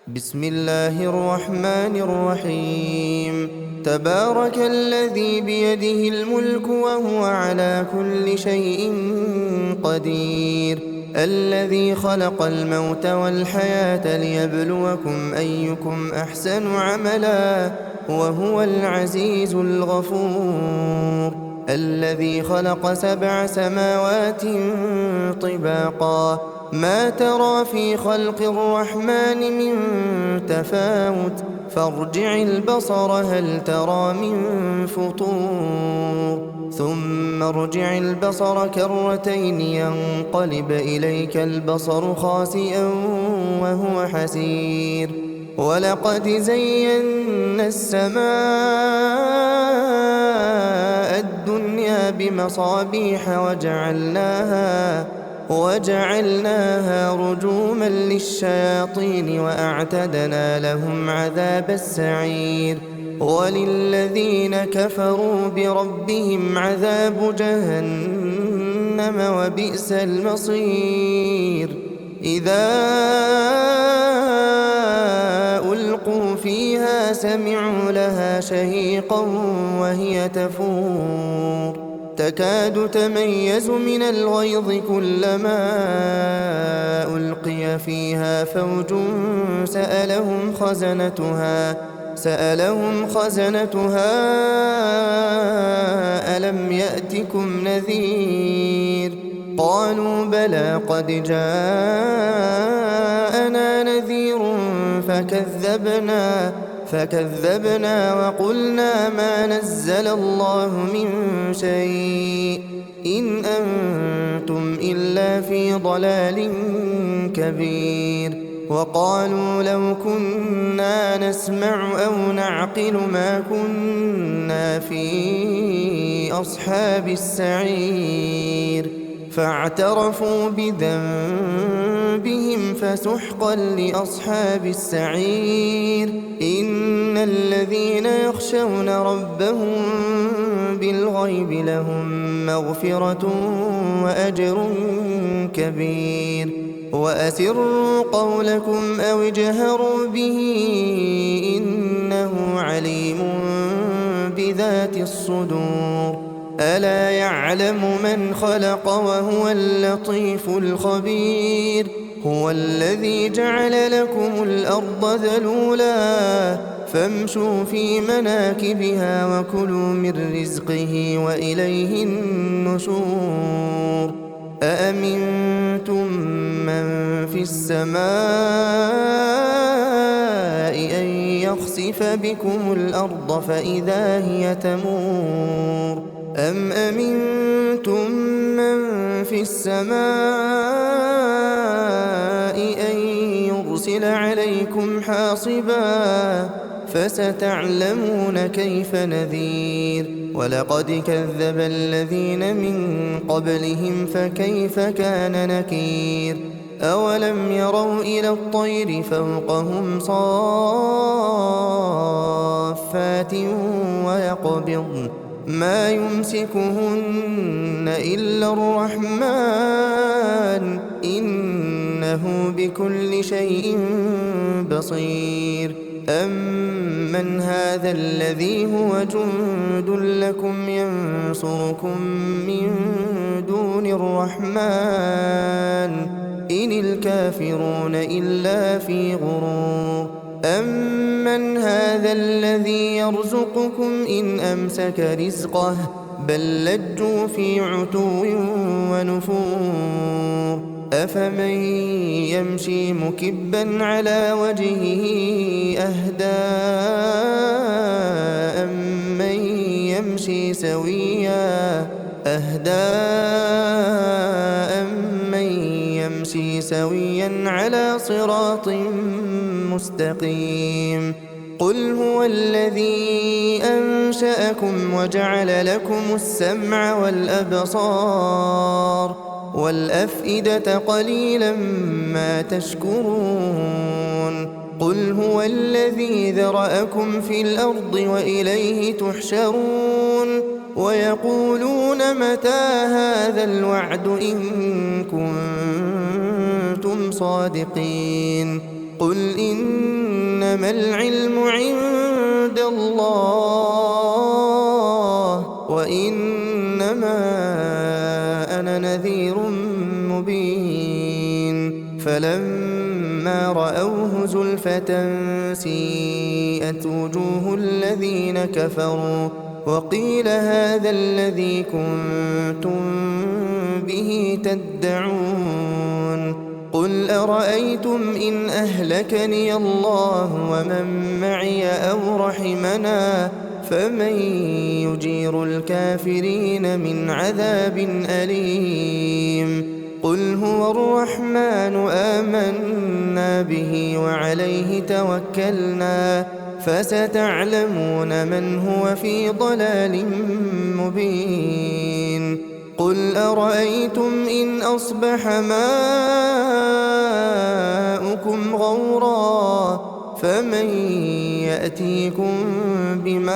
بسم الله الرحمن الرحيم. تبارك الذي بيده الملك وهو على كل شيء قدير، الذي خلق الموت والحياة ليبلوكم أيكم أحسن عملا وهو العزيز الغفور، الذي خلق 7 سماوات طباقا ما ترى في خلق الرحمن من تفاوت فارجع البصر هل ترى من فطور ثم ارجع البصر كرتين ينقلب إليك البصر خاسئا وهو حسير. ولقد زينا السماء الدنيا بمصابيح وجعلناها رجوما للشياطين وأعتدنا لهم عذاب السعير. وللذين كفروا بربهم عذاب جهنم وبئس المصير. إذا ألقوا فيها سمعوا لها شهيقا وهي تفور تكاد تميز من الغيظ كلما ألقي فيها فوج سألهم خزنتها ألم يأتكم نذير قالوا بلى قد جاءنا نذير فكذبنا وقلنا ما نزل الله من شيء إن أنتم إلا في ضلال كبير. وقالوا لو كنا نسمع أو نعقل ما كنا في أصحاب السعير فاعترفوا بذنبهم فسحقا لأصحاب السعير. إن الذين يخشون ربهم بالغيب لهم مغفرة وأجر كبير. وأسروا قولكم أو اجهروا به إنه عليم بذات الصدور. ألا يعلم من خلق وهو اللطيف الخبير. هو الذي جعل لكم الأرض ذلولا فامشوا في مناكبها وكلوا من رزقه وإليه النشور. أأمنتم من في السماء أن يخسف بكم الأرض فإذا هي تمور أم أمنتم من في السماء أن يرسل عليكم حاصبا فستعلمون كيف نذير. ولقد كذب الذين من قبلهم فكيف كان نكير. أولم يروا إلى الطير فوقهم صافات ويقبضن ما يمسكهن إلا الرحمن إنه بكل شيء بصير. أمن هذا الذي هو جند لكم ينصركم من دون الرحمن إن الكافرون إلا في غرور. أمن هذا الذي يرزقكم إن أمسك رزقه بل لجوا في عتو ونفور. أفمن يمشي مكبا على وجهه أهدى أمن يمشي سويا على صراط مستقيم. قل هو الذي أنشأكم وجعل لكم السمع والأبصار والأفئدة قليلا ما تشكرون. قل هو الذي ذرأكم في الأرض وإليه تحشرون. ويقولون متى هذا الوعد إن كنتم صادقين. قل إن إنما العلم عند الله وإنما أنا نذير مبين فلما رأوه زلفة سيئت وجوه الذين كفروا وقيل هذا الذي كنتم به تدعون قل أرأيتم إن أهلكني الله ومن معي أو رحمنا فمن يجير الكافرين من عذاب أليم قل هو الرحمن آمنا به وعليه توكلنا فستعلمون من هو في ضلال مبين قل أرأيتم إن أصبح ماؤكم غورا فمن يأتيكم بماء